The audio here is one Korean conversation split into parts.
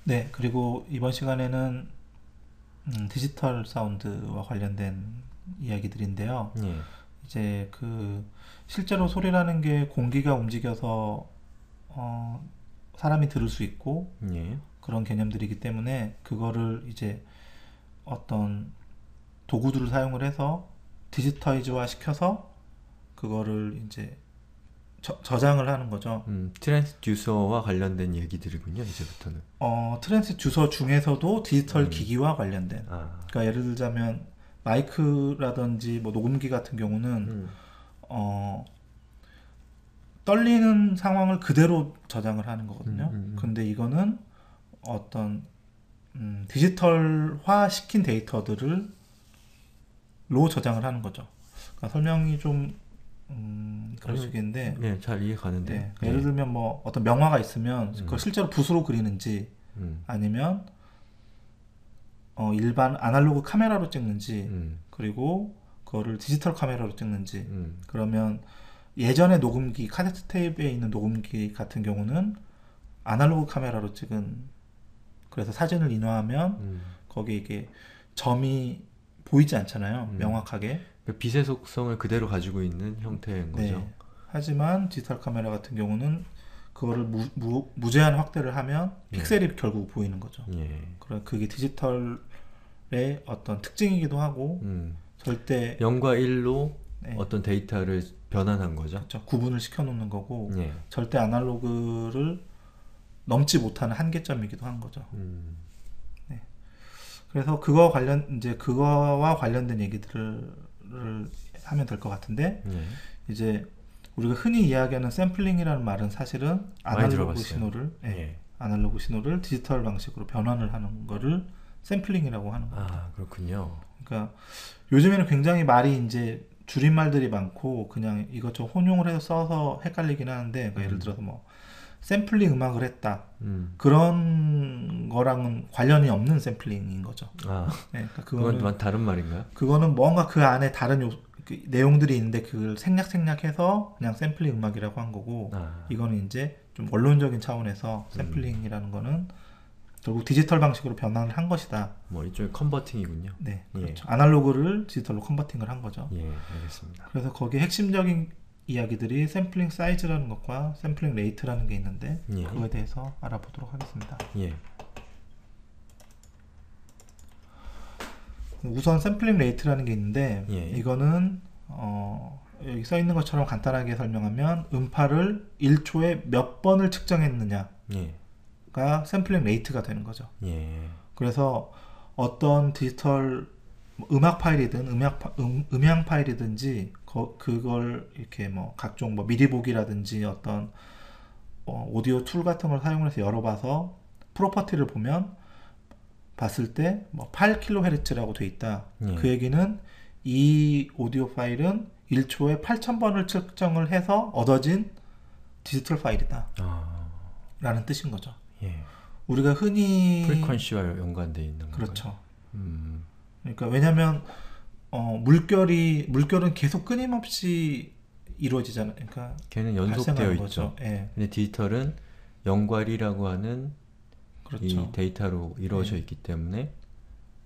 네, 그리고 이번 시간에는 디지털 사운드와 관련된 이야기들인데요. 예, 이제 그 실제로 소리라는 게 공기가 움직여서 어, 사람이 들을 수 있고 예. 그런 개념들이기 때문에 그거를 이제 어떤 도구들을 사용을 해서 디지터이즈화 시켜서 그거를 이제 저장을 하는 거죠. 트랜스듀서와 관련된 얘기들이군요, 이제부터는. 트랜스듀서 중에서도 디지털 음, 기기와 관련된. 아, 그러니까 예를 들자면 마이크라든지 뭐 녹음기 같은 경우는 음, 어, 떨리는 상황을 그대로 저장을 하는 음, 거거든요. 음, 근데 이거는 어떤 디지털화 시킨 데이터들을 로 저장을 하는 거죠. 그러니까 설명이 좀 그럴 수 아니면, 있겠는데, 예, 잘 이해 가는데요. 예, 그러니까 예를 예, 들면 뭐 어떤 명화가 있으면 그걸 음, 실제로 붓으로 그리는지 음, 아니면 일반 아날로그 카메라로 찍는지 음, 그리고 그거를 디지털 카메라로 찍는지 음, 그러면 예전에 녹음기 카세트 테이프에 있는 녹음기 같은 경우는 아날로그 카메라로 찍은 그래서 사진을 인화하면 음, 거기에 이게 점이 보이지 않잖아요. 음. 명확하게. 그 빛의 속성을 그대로 가지고 있는 형태인 거죠. 네. 하지만 디지털 카메라 같은 경우는 그거를 무제한 확대를 하면 예, 픽셀이 결국 보이는 거죠. 예, 그게 디지털의 어떤 특징이기도 하고 음. 절대 0과 1로 네, 어떤 데이터를 변환한 거죠. 그렇죠. 구분을 시켜 놓는 거고 예, 절대 아날로그를 넘지 못하는 한계점이기도 한 거죠. 음, 네. 그래서 그거와 관련된 얘기들을 하면 될 것 같은데 예. 이제 우리가 흔히 이야기하는 샘플링이라는 말은 사실은 많이 들어봤어요. 예. 아날로그 신호를 디지털 방식으로 변환을 하는 거를 샘플링이라고 하는 겁니다. 아, 그렇군요. 그러니까 요즘에는 굉장히 말이 이제 줄임말들이 많고 그냥 이것저것 혼용을 해서 써서 헷갈리긴 하는데 그러니까 예를 음, 들어서 뭐 샘플링 음악을 했다 음. 그런 거랑은 관련이 없는 샘플링인 거죠. 아, 네, 그러니까 그건 완 다른 말인가요? 그거는 뭔가 그 안에 다른 그 내용들이 있는데 그걸 생략해서 그냥 샘플링 음악이라고 한 거고 아, 이거는 이제 좀 원론적인 차원에서 샘플링이라는 거는 결국 디지털 방식으로 변환을 한 것이다. 뭐 일종의 컨버팅이군요. 네, 예, 그렇죠. 아날로그를 디지털로 컨버팅을 한 거죠. 예, 알겠습니다. 그래서 거기에 핵심적인 이야기들이 샘플링 사이즈라는 것과 샘플링 레이트라는 게 있는데 예, 그거에 대해서 알아보도록 하겠습니다. 예, 우선 샘플링 레이트라는 게 있는데 예, 이거는 여기 써 있는 것처럼 간단하게 설명하면 음파를 1초에 몇 번을 측정했느냐가 예, 샘플링 레이트가 되는 거죠. 예, 그래서 어떤 디지털 음악 파일이든 음향 파일이든지 그걸 이렇게 뭐 각종 뭐 미리 보기라든지 어떤 오디오 툴 같은 걸 사용해서 열어봐서 프로퍼티를 보면 봤을 때 뭐 8kHz라고 돼 있다. 예. 그 얘기는 이 오디오 파일은 1초에 8,000번을 측정을 해서 얻어진 디지털 파일이다. 아, 라는 뜻인 거죠. 예. 우리가 흔히 프리퀀시와 연관되어 있는 건가요? 그렇죠. 음, 그러니까 왜냐면 물결은 계속 끊임없이 이루어지잖아요. 그러니까 걔는 연속되어 발생하는 있죠. 거죠. 예. 근데 디지털은 연괄이라고 하는 이 그렇죠. 데이터로 이루어져 예. 있기 때문에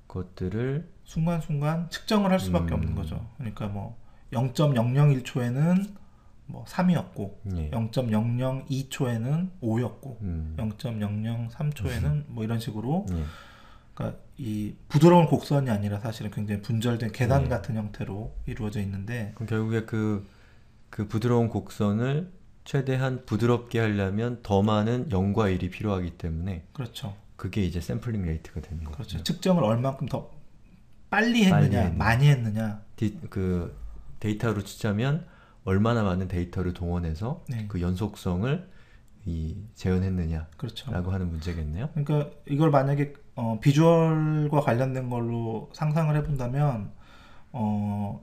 그것들을 순간순간 측정을 할 수밖에 없는 음, 거죠. 그러니까 뭐 0.001초에는 뭐 3이었고 예, 0.002초에는 5였고 음, 0.003초에는 뭐 이런 식으로 예, 그러니까 이 부드러운 곡선이 아니라 사실은 굉장히 분절된 계단 예. 같은 형태로 이루어져 있는데 그럼 결국에 그 부드러운 곡선을 최대한 부드럽게 하려면 더 많은 0과 1이 필요하기 때문에 그렇죠. 그게 이제 샘플링 레이트가 되는 그렇죠. 거군요. 측정을 얼만큼 더 빨리 빨리 했느냐, 했느냐. 많이 했느냐. 그 데이터로 치자면 얼마나 많은 데이터를 동원해서 네. 그 연속성을 재현했느냐라고 그렇죠. 하는 문제겠네요. 그러니까 이걸 만약에 비주얼과 관련된 걸로 상상을 해본다면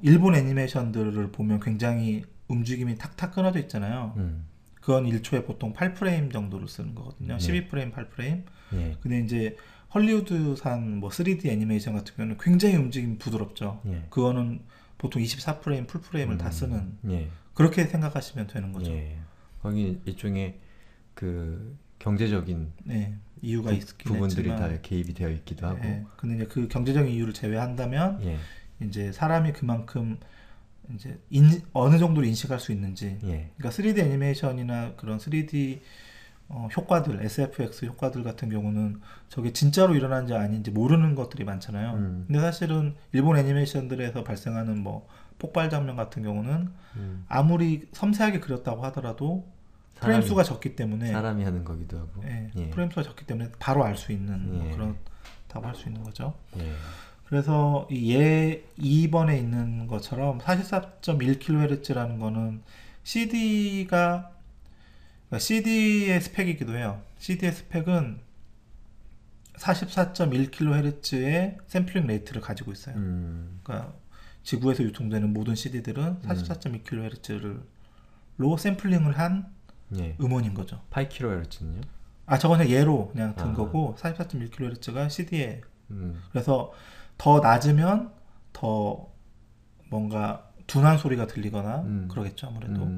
일본 애니메이션들을 보면 굉장히 움직임이 탁탁 끊어져 있잖아요. 음, 그건 1초에 보통 8프레임 정도를 쓰는 거거든요. 예, 12프레임, 8프레임. 예, 근데 이제 헐리우드산 뭐 3D 애니메이션 같은 경우는 굉장히 움직임이 부드럽죠. 예, 그거는 보통 24프레임, 풀프레임을 다 쓰는 예, 그렇게 생각하시면 되는 거죠. 예. 거기 일종의 그 경제적인 네. 이유가 있긴 부분들이 했지만 다 개입이 되어 있기도 하고. 근데 이제 그 경제적인 이유를 제외한다면 예. 이제 사람이 그만큼 이제 어느 정도로 인식할 수 있는지. 예. 그러니까 3D 애니메이션이나 그런 3D 효과들, SFX 효과들 같은 경우는 저게 진짜로 일어난지 아닌지 모르는 것들이 많잖아요. 근데 사실은 일본 애니메이션들에서 발생하는 뭐 폭발 장면 같은 경우는 아무리 섬세하게 그렸다고 하더라도 프레임 수가 적기 때문에 사람이 하는 거기도 하고. 예. 프레임 수가 적기 때문에 바로 알 수 있는 뭐 예. 그렇다고 할 수 있는 거죠. 예. 그래서 이 2번에 있는 것처럼 44.1kHz라는 거는 CD가 CD의 스펙이기도 해요. CD의 스펙은 44.1kHz의 샘플링 레이트를 가지고 있어요. 그러니까 지구에서 유통되는 모든 CD들은 44.2kHz로 샘플링을 한 예. 음원인 거죠. 8kHz는요? 저건 그냥 예로 그냥 든 거고 44.1kHz가 CD에 그래서 더 낮으면 더 뭔가 둔한 소리가 들리거나 그러겠죠 아무래도.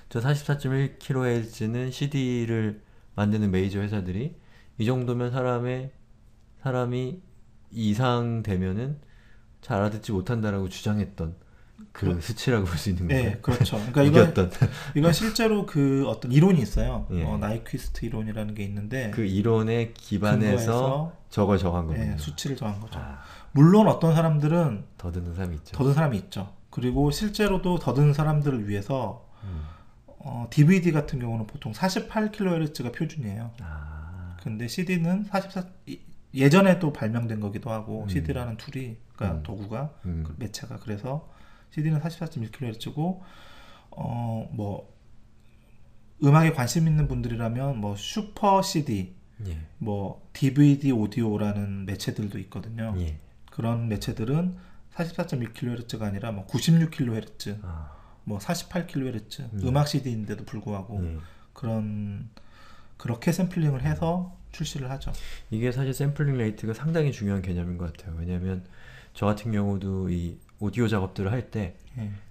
저 44.1kHz는 CD를 만드는 메이저 회사들이 이 정도면 사람이 이상 되면은 잘 알아듣지 못한다라고 주장했던 그 수치라고 볼 수 있는 거예요. 네, 그렇죠. 그러니까 이건 실제로 그 어떤 이론이 있어요. 예. 나이퀴스트 이론이라는 게 있는데 그 이론에 기반해서 저걸 정한 거군요. 수치를 정한 거죠. 아, 물론 어떤 사람들은 더 듣는 사람이 있죠. 더 든 사람이 있죠. 그리고 실제로도 더 든 사람들을 위해서 DVD 같은 경우는 보통 48kHz가 표준이에요. 근데 CD는 44 예전에 또 발명된 거기도 하고 CD라는 툴이 그러니까 도구가 그 매체가 그래서 CD는 44.1kHz고 뭐 음악에 관심 있는 분들이라면 뭐 슈퍼 CD 예. 뭐 DVD 오디오라는 매체들도 있거든요. 예. 그런 매체들은 44.1kHz가 아니라 뭐 96kHz, 뭐 48kHz 음악 CD인데도 불구하고 그렇게 샘플링을 해서 출시를 하죠. 이게 사실 샘플링 레이트가 상당히 중요한 개념인 것 같아요. 왜냐하면 저 같은 경우도 이 오디오 작업들을 할 때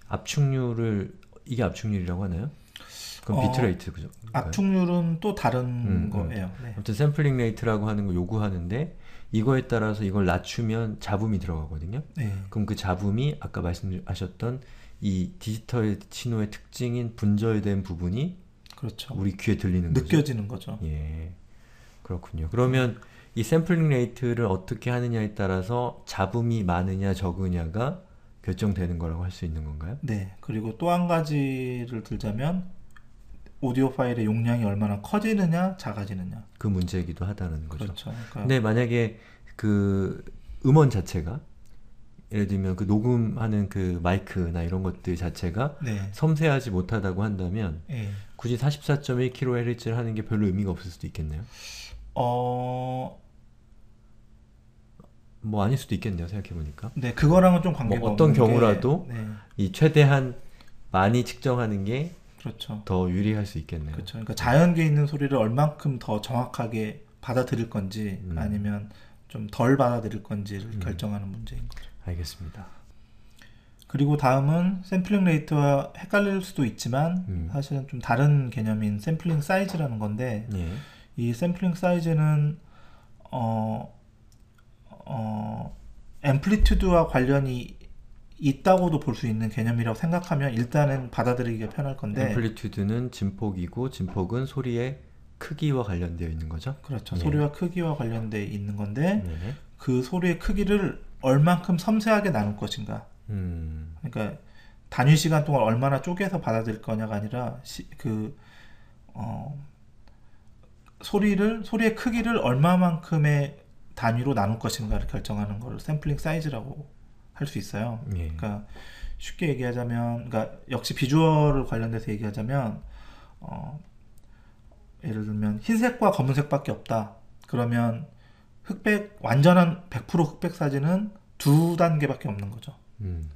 압축률을 이게 압축률이라고 하나요? 그럼 비트레이트 그죠? 압축률은 또 다른 거예요. 네. 아무튼 샘플링 레이트라고 하는 거 요구하는데 이거에 따라서 이걸 낮추면 잡음이 들어가거든요. 네. 그럼 그 잡음이 아까 말씀하셨던 이 디지털 신호의 특징인 분절된 부분이 그렇죠. 우리 귀에 들리는 거죠. 느껴지는 거죠. 예, 그렇군요. 그러면 이 샘플링 레이트를 어떻게 하느냐에 따라서 잡음이 많으냐 적으냐가 결정되는 거라고 할 수 있는 건가요? 네. 그리고 또 한 가지를 들자면 오디오 파일의 용량이 얼마나 커지느냐 작아지느냐. 그 문제이기도 하다는 거죠. 그렇죠. 그러니까 근데 만약에 그 음원 자체가 예를 들면 그 녹음하는 그 마이크나 이런 것들 자체가 섬세하지 못하다고 한다면 굳이 44.1kHz를 하는 게 별로 의미가 없을 수도 있겠네요. 뭐 아닐 수도 있겠네요. 생각해보니까. 네, 그거랑은 좀 관계가 뭐 어떤 없는 경우라도 게, 이 최대한 많이 측정하는 게 그렇죠. 더 유리할 수 있겠네요. 그렇죠. 그러니까 자연계에 있는 소리를 얼만큼 더 정확하게 받아들일 건지 아니면 좀 덜 받아들일 건지를 결정하는 문제인 거죠. 알겠습니다. 그리고 다음은 샘플링 레이트와 헷갈릴 수도 있지만 사실은 좀 다른 개념인 샘플링 사이즈라는 건데 이 샘플링 사이즈는 앰플리튜드와 관련이 있다고도 볼 수 있는 개념이라고 생각하면 일단은 받아들이기가 편할 건데 앰플리튜드는 진폭이고 진폭은 소리의 크기와 관련되어 있는 거죠? 그렇죠. 소리와 크기와 관련되어 있는 건데 그 소리의 크기를 얼만큼 섬세하게 나눌 것인가. 그러니까 단위 시간 동안 얼마나 쪼개서 받아들일 거냐가 아니라 소리의 크기를 얼마만큼의 단위로 나눌 것인가를 결정하는 걸 샘플링 사이즈라고 할 수 있어요. 그러니까 쉽게 얘기하자면, 그러니까 역시 비주얼을 관련돼서 얘기하자면, 예를 들면 흰색과 검은색밖에 없다. 그러면 완전한 100% 흑백 사진은 2단계밖에 없는 거죠.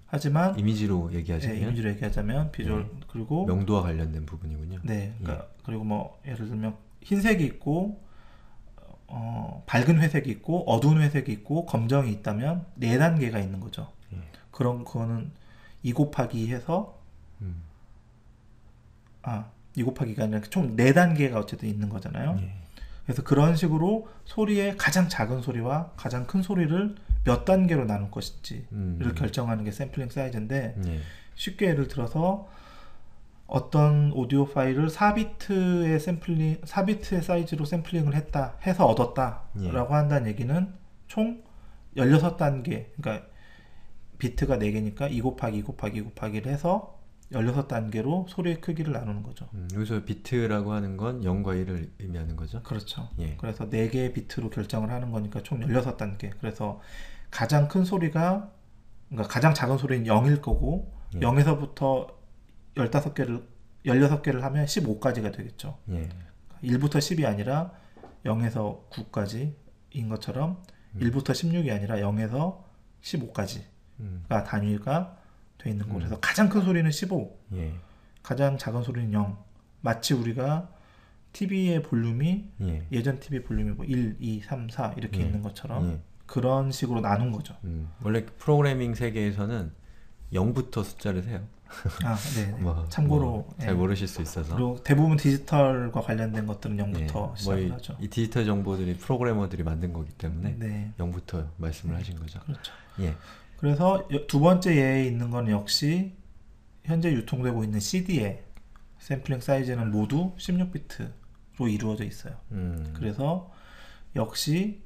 하지만 이미지로 얘기하자면 비주얼 그리고 명도와 관련된 부분이군요. 네, 그러니까 그리고 뭐 예를 들면 흰색이 있고 밝은 회색이 있고 어두운 회색이 있고 검정이 있다면 4단계가 있는 거죠. 그거는 2 곱하기 해서 2 곱하기가 아니라 총 4단계가 어쨌든 있는 거잖아요. 그래서 그런 식으로 소리의 가장 작은 소리와 가장 큰 소리를 몇 단계로 나눌 것인지를 결정하는 게 샘플링 사이즈인데 예. 쉽게 예를 들어서 어떤 오디오 파일을 4비트의 사이즈로 샘플링을 했다 해서 얻었다라고 한다는 얘기는 총 16단계, 그러니까 비트가 4개니까 2 곱하기 2 곱하기 2 곱하기를 해서 16단계로 소리의 크기를 나누는 거죠. 여기서 비트라고 하는 건 0과 1을 의미하는 거죠? 그렇죠. 예. 그래서 4개의 비트로 결정을 하는 거니까 총 16단계. 그래서 가장 큰 소리가, 그러니까 가장 작은 소리는 0일 거고, 예. 0에서부터 16개를 하면 15까지가 되겠죠. 예. 1부터 10이 아니라 0에서 9까지인 것처럼 1부터 16이 아니라 0에서 15까지가 단위가 돼 있는 거. 그래서 가장 큰 소리는 15, 예. 가장 작은 소리는 0. 마치 우리가 TV의 볼륨이 예. 예전 TV 볼륨이 뭐 1, 2, 3, 4 이렇게 예. 있는 것처럼 예. 그런 식으로 나눈 거죠. 원래 프로그래밍 세계에서는 0부터 숫자를 세요. 아, 네. 참고로 잘 모르실 수 있어서. 그리고 대부분 디지털과 관련된 것들은 0부터 예. 시작을 하죠. 이 디지털 정보들이 프로그래머들이 만든 거기 때문에 네. 0부터 말씀을 하신 거죠. 그렇죠. 예. 그래서 두 번째 예에 있는 건 역시 현재 유통되고 있는 CD의 샘플링 사이즈는 모두 16비트로 이루어져 있어요. 그래서 역시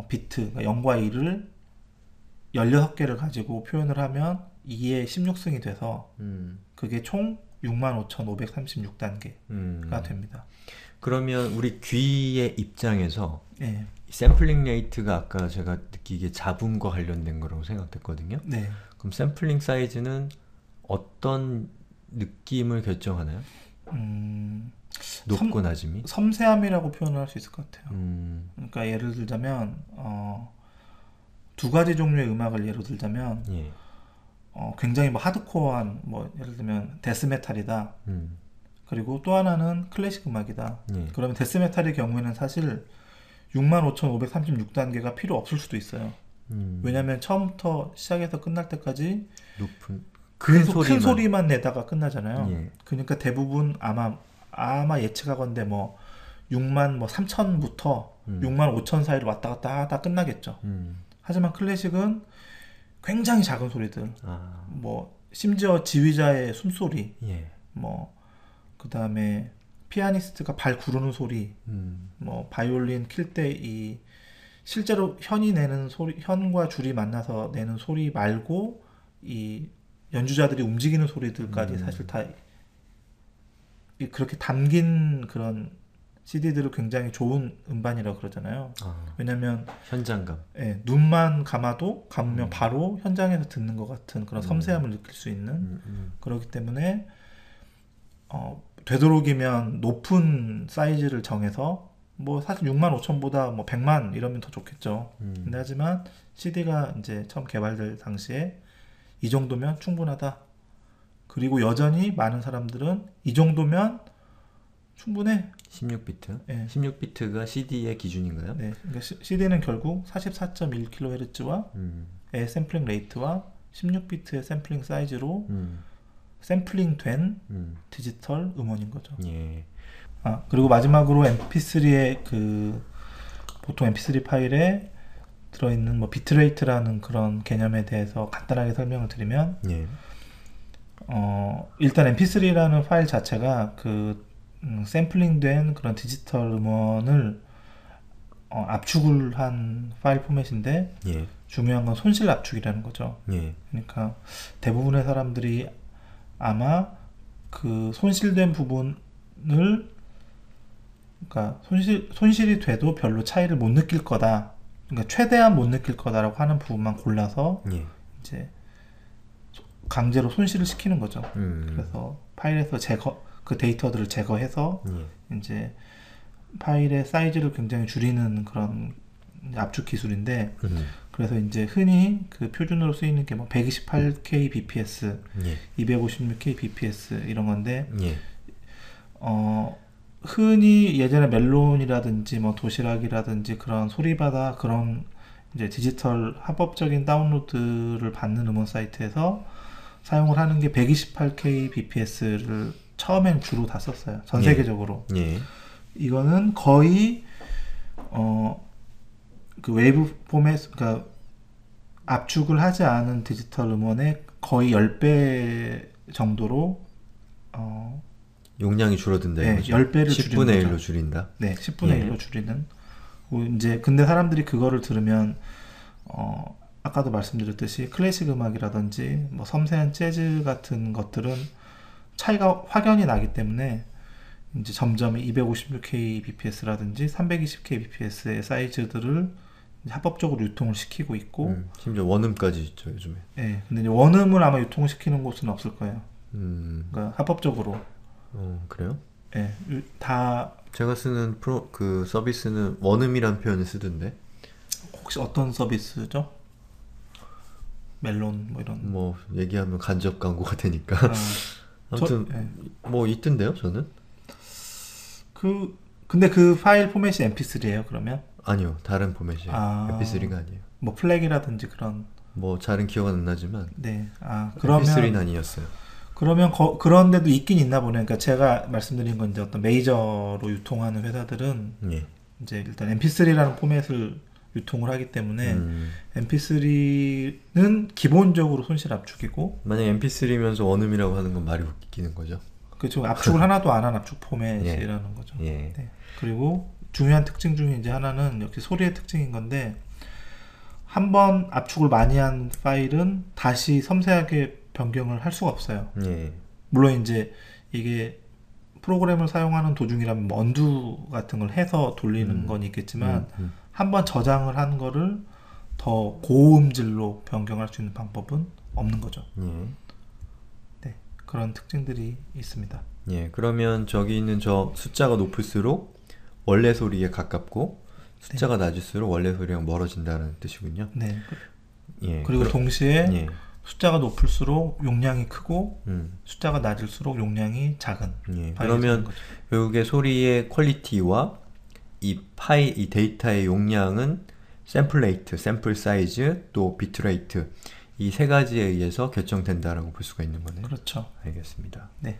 비트, 그러니까 0과 1을 16개를 가지고 표현을 하면 2의 16승이 돼서 그게 총 65,536단계가 됩니다. 그러면 우리 귀의 입장에서 네. 샘플링 레이트가 아까 제가 느끼기에 잡음과 관련된 거라고 생각했거든요. 네. 그럼 샘플링 사이즈는 어떤 느낌을 결정하나요? 높고 낮음이? 섬세함이라고 표현을 할 수 있을 것 같아요. 그러니까 예를 들자면 두 가지 종류의 음악을 예로 들자면 예. 굉장히 뭐 하드코어한 뭐 예를 들면 데스메탈이다. 그리고 또 하나는 클래식 음악이다. 예. 그러면 데스메탈의 경우에는 사실 65,536단계가 필요 없을 수도 있어요. 왜냐하면 처음부터 시작해서 끝날 때까지 높은 큰 소리만 내다가 끝나잖아요. 예. 그러니까 대부분 아마 예측하건대 뭐 6만 뭐 3천부터 6만 5천 사이를 왔다 갔다 하다 끝나겠죠. 하지만 클래식은 굉장히 작은 소리들, 뭐 심지어 지휘자의 숨소리, 예. 뭐 그 다음에 피아니스트가 발 구르는 소리, 뭐 바이올린 킬 때 이 실제로 현이 내는 소리, 현과 줄이 만나서 내는 소리 말고 이 연주자들이 움직이는 소리들까지 사실 다 그렇게 담긴 그런 CD들을 굉장히 좋은 음반이라고 그러잖아요. 왜냐면 현장감. 예, 눈만 감으면 바로 현장에서 듣는 것 같은 그런 섬세함을 느낄 수 있는 그렇기 때문에 되도록이면 높은 사이즈를 정해서 뭐 사실 6만 5천보다 뭐 100만 이러면 더 좋겠죠. 근데 하지만 CD가 이제 처음 개발될 당시에 이 정도면 충분하다. 그리고 여전히 많은 사람들은 이 정도면 충분해. 16비트? 예. 16비트가 CD의 기준인가요? 네. 그러니까 CD는 결국 44.1kHz와 의 샘플링 레이트와 16비트의 샘플링 사이즈로 샘플링된 디지털 음원인 거죠. 예. 그리고 마지막으로 MP3의 보통 MP3 파일에 들어있는 뭐 비트레이트라는 그런 개념에 대해서 간단하게 설명을 드리면, 예. 일단 MP3라는 파일 자체가 샘플링된 그런 디지털 음원을 압축을 한 파일 포맷인데, 예. 중요한 건 손실 압축이라는 거죠. 예. 그러니까 대부분의 사람들이 아마 그 손실된 부분을, 그러니까 손실이 돼도 별로 차이를 못 느낄 거다. 그러니까 최대한 못 느낄 거다라고 하는 부분만 골라서 예. 이제 강제로 손실을 시키는 거죠. 그래서 파일에서 그 데이터들을 제거해서 이제 파일의 사이즈를 굉장히 줄이는 그런 압축 기술인데, 그래서 이제 흔히 그 표준으로 쓰이는 게 뭐 128K bps, 예. 256K bps 이런 건데, 예. 흔히 예전에 멜론이라든지 뭐 도시락이라든지 그런 소리바다 그런 이제 디지털 합법적인 다운로드를 받는 음원 사이트에서 사용을 하는 게 128K bps를 처음엔 주로 다 썼어요. 전 세계적으로. 예. 이거는 거의 그 웨이브 포맷, 그러니까 압축을 하지 않은 디지털 음원의 거의 10배 정도로 용량이 줄어든다 네, 이거죠. 10배를 10분의 줄이는 1로 줄인다. 네, 10분의 예. 1로 줄이는. 이제 근데 사람들이 그거를 들으면 아까도 말씀드렸듯이 클래식 음악이라든지 뭐 섬세한 재즈 같은 것들은 차이가 확연히 나기 때문에 이제 점점 256kbps라든지 320kbps의 사이즈들을 이제 합법적으로 유통을 시키고 있고, 심지어 원음까지 있죠 요즘에. 예, 근데 이제 원음을 아마 유통시키는 곳은 없을 거예요. 음, 그러니까 합법적으로, 그래요? 예, 다. 제가 쓰는 그 서비스는 원음이란 표현을 쓰던데. 혹시 어떤 서비스죠? 멜론 뭐 이런. 뭐 얘기하면 간접 광고가 되니까. 아, 아무튼 예. 뭐 있던데요 저는. 근데 그 파일 포맷이 MP3예요, 그러면? 아니요, 다른 포맷이에요. 아. MP3가 아니에요. 뭐 플렉이라든지 그런. 뭐 잘은 기억은 안 나지만 네. MP3는 아니었어요. 그러면 그런 데도 있긴 있나 보네요. 그러니까 제가 말씀드린 건 이제 어떤 메이저로 유통하는 회사들은 예. 이제 일단 MP3라는 포맷을 유통을 하기 때문에 MP3는 기본적으로 손실 압축이고, 만약 MP3면서 원음이라고 하는 건 말이 웃기는 거죠. 그렇죠. 압축을 하나도 안 한 압축 포맷이라는 거죠. 예. 네. 그리고 중요한 특징 중에 이제 하나는 역시 소리의 특징인 건데, 한번 압축을 많이 한 파일은 다시 섬세하게 변경을 할 수가 없어요. 예. 물론 이제 이게 프로그램을 사용하는 도중이라면 뭐 언두 같은 걸 해서 돌리는 건 있겠지만, 한번 저장을 한 거를 더 고음질로 변경할 수 있는 방법은 없는 거죠. 예. 네, 그런 특징들이 있습니다. 예. 그러면 저기 있는 저 숫자가 높을수록 원래 소리에 가깝고 숫자가 낮을수록 원래 소리랑 멀어진다는 뜻이군요. 네. 예. 그리고 동시에 예. 숫자가 높을수록 용량이 크고 음. 숫자가 낮을수록 용량이 작은. 예. 파일이 그러면 되는 거죠. 결국에 소리의 퀄리티와 이 데이터의 용량은 샘플 레이트, 샘플 사이즈, 또 비트 레이트 이 세 가지에 의해서 결정된다라고 볼 수가 있는 거네요. 그렇죠. 알겠습니다. 네.